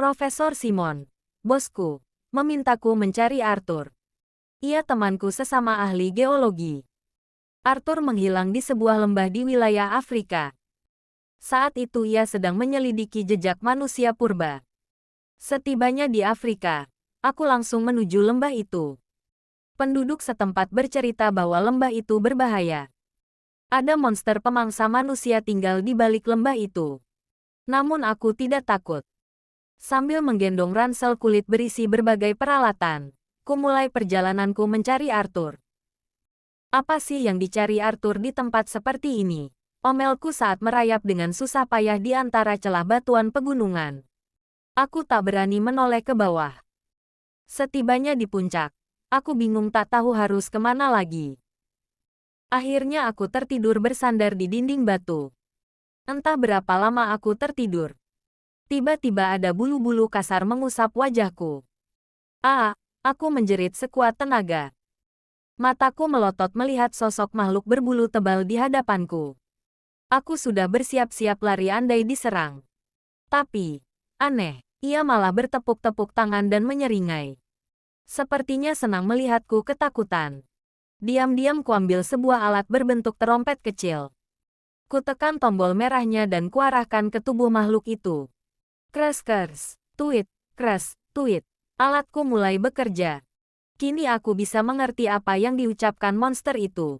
Profesor Simon, bosku, memintaku mencari Arthur. Ia temanku sesama ahli geologi. Arthur menghilang di sebuah lembah di wilayah Afrika. Saat itu ia sedang menyelidiki jejak manusia purba. Setibanya di Afrika, aku langsung menuju lembah itu. Penduduk setempat bercerita bahwa lembah itu berbahaya. Ada monster pemangsa manusia tinggal di balik lembah itu. Namun aku tidak takut. Sambil menggendong ransel kulit berisi berbagai peralatan, ku mulai perjalananku mencari Arthur. Apa sih yang dicari Arthur di tempat seperti ini? Omelku saat merayap dengan susah payah di antara celah batuan pegunungan. Aku tak berani menoleh ke bawah. Setibanya di puncak, aku bingung tak tahu harus kemana lagi. Akhirnya aku tertidur bersandar di dinding batu. Entah berapa lama aku tertidur. Tiba-tiba ada bulu-bulu kasar mengusap wajahku. Aku menjerit sekuat tenaga. Mataku melotot melihat sosok makhluk berbulu tebal di hadapanku. Aku sudah bersiap-siap lari andai diserang. Tapi, aneh, ia malah bertepuk-tepuk tangan dan menyeringai. Sepertinya senang melihatku ketakutan. Diam-diam kuambil sebuah alat berbentuk terompet kecil. Kutekan tombol merahnya dan kuarahkan ke tubuh makhluk itu. Kres, tuit, kres, tuit. Alatku mulai bekerja. Kini aku bisa mengerti apa yang diucapkan monster itu.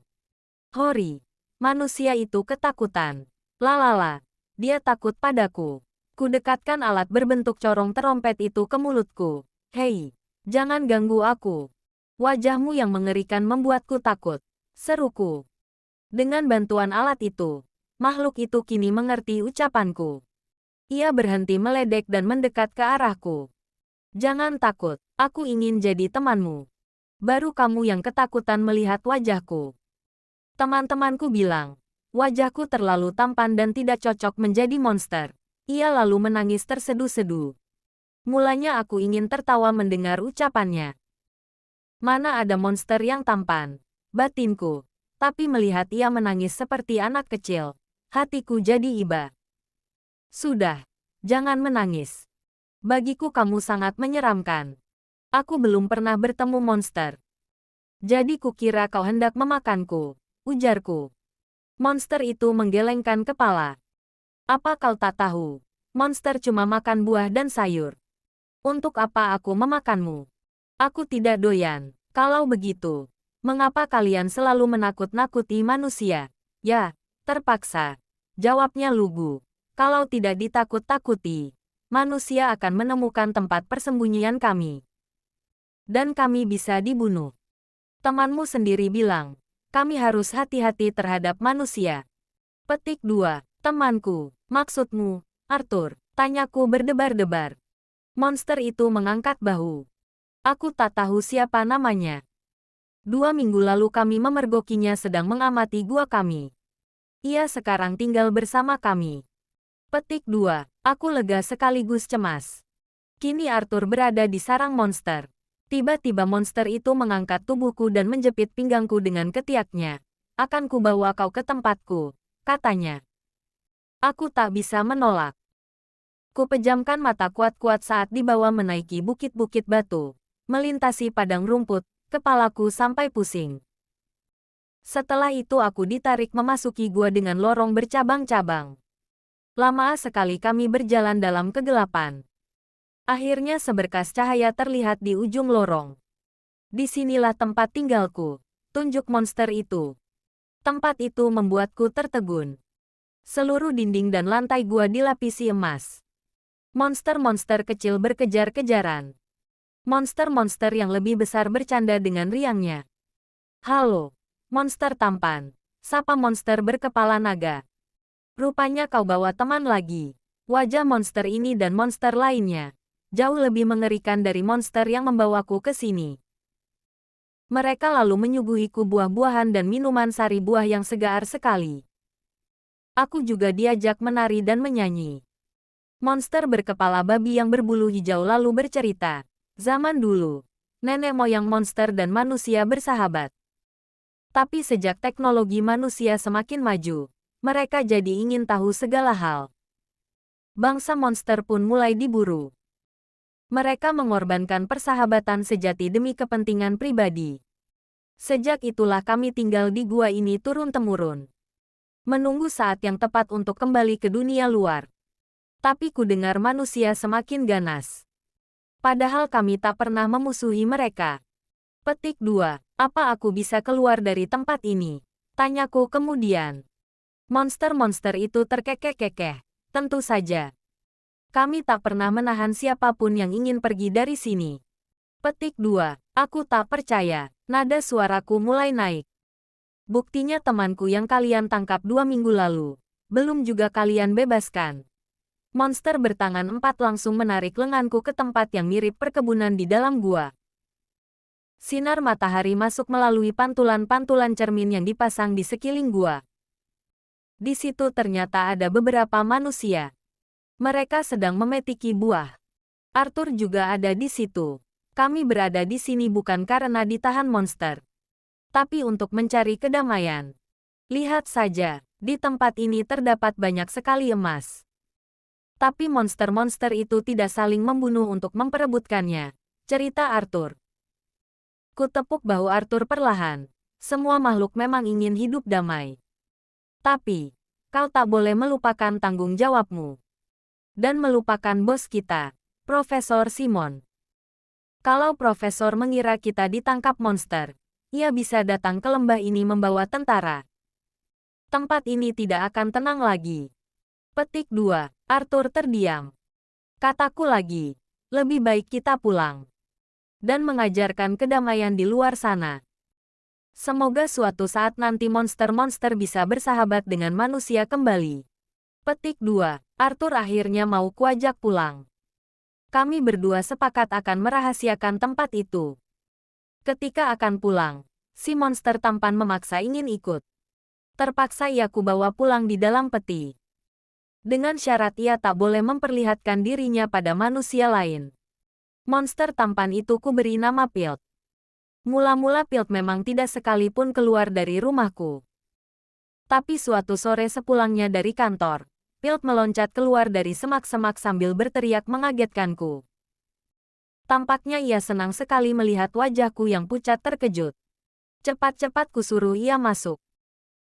Hori. Manusia itu ketakutan. Lalala. Dia takut padaku. Kudekatkan alat berbentuk corong terompet itu ke mulutku. Hei, jangan ganggu aku. Wajahmu yang mengerikan membuatku takut. Seruku. Dengan bantuan alat itu, makhluk itu kini mengerti ucapanku. Ia berhenti meledek dan mendekat ke arahku. Jangan takut, aku ingin jadi temanmu. Baru kamu yang ketakutan melihat wajahku. Teman-temanku bilang, wajahku terlalu tampan dan tidak cocok menjadi monster. Ia lalu menangis tersedu-sedu. Mulanya aku ingin tertawa mendengar ucapannya. Mana ada monster yang tampan, batinku. Tapi melihat ia menangis seperti anak kecil, hatiku jadi iba. Sudah, jangan menangis. Bagiku kamu sangat menyeramkan. Aku belum pernah bertemu monster. Jadi kukira kau hendak memakanku, ujarku. Monster itu menggelengkan kepala. Apa kau tak tahu? Monster cuma makan buah dan sayur. Untuk apa aku memakanmu? Aku tidak doyan. Kalau begitu, mengapa kalian selalu menakut-nakuti manusia? Ya, terpaksa. Jawabnya lugu. Kalau tidak ditakut-takuti, manusia akan menemukan tempat persembunyian kami. Dan kami bisa dibunuh. Temanmu sendiri bilang, kami harus hati-hati terhadap manusia. Petik 2. Temanku, maksudmu, Arthur, tanyaku berdebar-debar. Monster itu mengangkat bahu. Aku tak tahu siapa namanya. 2 minggu lalu kami memergokinya sedang mengamati gua kami. Ia sekarang tinggal bersama kami. Petik 2. Aku lega sekaligus cemas. Kini Arthur berada di sarang monster. Tiba-tiba monster itu mengangkat tubuhku dan menjepit pinggangku dengan ketiaknya. Akan kubawa kau ke tempatku, katanya. Aku tak bisa menolak. Kupejamkan mata kuat-kuat saat dibawa menaiki bukit-bukit batu, melintasi padang rumput, kepalaku sampai pusing. Setelah itu aku ditarik memasuki gua dengan lorong bercabang-cabang. Lama sekali kami berjalan dalam kegelapan. Akhirnya seberkas cahaya terlihat di ujung lorong. Disinilah tempat tinggalku, tunjuk monster itu. Tempat itu membuatku tertegun. Seluruh dinding dan lantai gua dilapisi emas. Monster-monster kecil berkejar-kejaran. Monster-monster yang lebih besar bercanda dengan riangnya. Halo, monster tampan, sapa monster berkepala naga. Rupanya kau bawa teman lagi. Wajah monster ini dan monster lainnya jauh lebih mengerikan dari monster yang membawaku ke sini. Mereka lalu menyuguhiku buah-buahan dan minuman sari buah yang segar sekali. Aku juga diajak menari dan menyanyi. Monster berkepala babi yang berbulu hijau lalu bercerita. Zaman dulu, nenek moyang monster dan manusia bersahabat. Tapi sejak teknologi manusia semakin maju, mereka jadi ingin tahu segala hal. Bangsa monster pun mulai diburu. Mereka mengorbankan persahabatan sejati demi kepentingan pribadi. Sejak itulah kami tinggal di gua ini turun-temurun. Menunggu saat yang tepat untuk kembali ke dunia luar. Tapi ku dengar manusia semakin ganas. Padahal kami tak pernah memusuhi mereka. Petik 2. Apa aku bisa keluar dari tempat ini? Tanyaku kemudian. Monster-monster itu terkekeh-kekeh. Tentu saja. Kami tak pernah menahan siapapun yang ingin pergi dari sini. Petik 2. Aku tak percaya. Nada suaraku mulai naik. Buktinya temanku yang kalian tangkap 2 minggu lalu. Belum juga kalian bebaskan. Monster bertangan 4 langsung menarik lenganku ke tempat yang mirip perkebunan di dalam gua. Sinar matahari masuk melalui pantulan-pantulan cermin yang dipasang di sekeliling gua. Di situ ternyata ada beberapa manusia. Mereka sedang memetiki buah. Arthur juga ada di situ. Kami berada di sini bukan karena ditahan monster, tapi untuk mencari kedamaian. Lihat saja, di tempat ini terdapat banyak sekali emas. Tapi monster-monster itu tidak saling membunuh untuk memperebutkannya, cerita Arthur. Kutepuk bahu Arthur perlahan. Semua makhluk memang ingin hidup damai. Tapi, kau tak boleh melupakan tanggung jawabmu. Dan melupakan bos kita, Profesor Simon. Kalau Profesor mengira kita ditangkap monster, ia bisa datang ke lembah ini membawa tentara. Tempat ini tidak akan tenang lagi. Petik 2. Arthur terdiam. Kataku lagi, lebih baik kita pulang. Dan mengajarkan kedamaian di luar sana. Semoga suatu saat nanti monster-monster bisa bersahabat dengan manusia kembali. Petik 2. Arthur akhirnya mau kuajak pulang. Kami berdua sepakat akan merahasiakan tempat itu. Ketika akan pulang, si monster tampan memaksa ingin ikut. Terpaksa ia kubawa pulang di dalam peti. Dengan syarat ia tak boleh memperlihatkan dirinya pada manusia lain. Monster tampan itu kuberi nama Pilt. Mula-mula Pilt memang tidak sekalipun keluar dari rumahku. Tapi suatu sore sepulangnya dari kantor, Pilt meloncat keluar dari semak-semak sambil berteriak mengagetkanku. Tampaknya ia senang sekali melihat wajahku yang pucat terkejut. Cepat-cepat kusuruh ia masuk.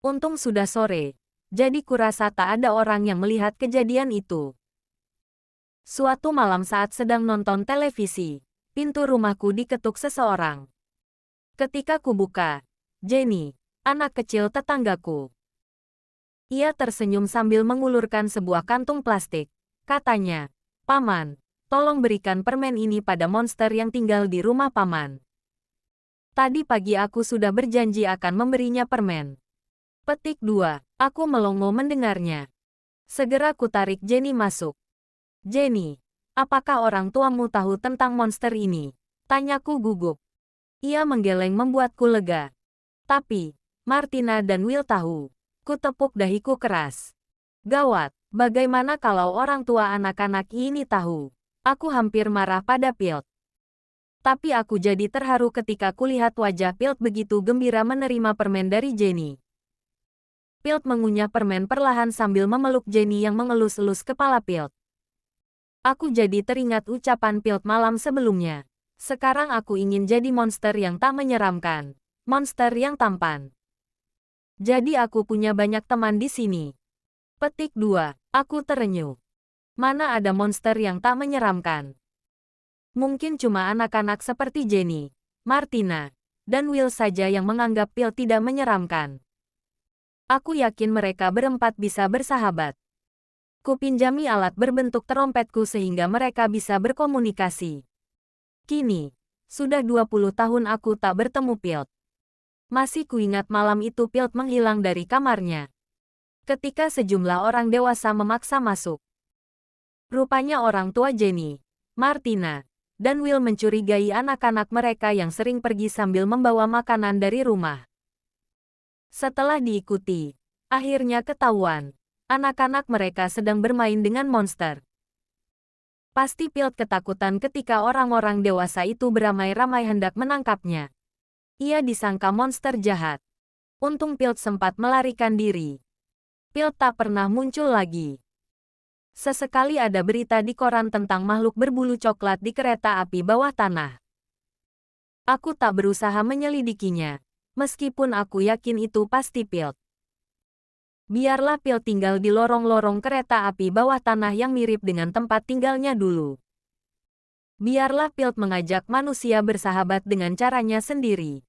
Untung sudah sore. Jadi kurasa tak ada orang yang melihat kejadian itu. Suatu malam saat sedang nonton televisi, pintu rumahku diketuk seseorang. Ketika kubuka, Jenny, anak kecil tetanggaku. Ia tersenyum sambil mengulurkan sebuah kantung plastik. Katanya, "Paman, tolong berikan permen ini pada monster yang tinggal di rumah Paman. Tadi pagi aku sudah berjanji akan memberinya permen." Petik 2. Aku melongo mendengarnya. Segera kutarik Jenny masuk. "Jenny, apakah orang tuamu tahu tentang monster ini?" Tanyaku gugup. Ia menggeleng membuatku lega. "Tapi, Martina dan Will tahu." Kutepuk dahiku keras. Gawat, bagaimana kalau orang tua anak-anak ini tahu? Aku hampir marah pada Pilt. Tapi aku jadi terharu ketika kulihat wajah Pilt begitu gembira menerima permen dari Jenny. Pilt mengunyah permen perlahan sambil memeluk Jenny yang mengelus-elus kepala Pilt. Aku jadi teringat ucapan Pilt malam sebelumnya. Sekarang aku ingin jadi monster yang tak menyeramkan. Monster yang tampan. Jadi aku punya banyak teman di sini. Petik 2. Aku terenyuh. Mana ada monster yang tak menyeramkan? Mungkin cuma anak-anak seperti Jenny, Martina, dan Will saja yang menganggap Pilt tidak menyeramkan. Aku yakin mereka berempat bisa bersahabat. Kupinjami alat berbentuk terompetku sehingga mereka bisa berkomunikasi. Kini, sudah 20 tahun aku tak bertemu Pilt. Masih kuingat malam itu Pilt menghilang dari kamarnya. Ketika sejumlah orang dewasa memaksa masuk. Rupanya orang tua Jenny, Martina, dan Will mencurigai anak-anak mereka yang sering pergi sambil membawa makanan dari rumah. Setelah diikuti, akhirnya ketahuan, anak-anak mereka sedang bermain dengan monster. Pasti Pilt ketakutan ketika orang-orang dewasa itu beramai-ramai hendak menangkapnya. Ia disangka monster jahat. Untung Pilt sempat melarikan diri. Pilt tak pernah muncul lagi. Sesekali ada berita di koran tentang makhluk berbulu coklat di kereta api bawah tanah. Aku tak berusaha menyelidikinya, meskipun aku yakin itu pasti Pilt. Biarlah Pilt tinggal di lorong-lorong kereta api bawah tanah yang mirip dengan tempat tinggalnya dulu. Biarlah Pilt mengajak manusia bersahabat dengan caranya sendiri.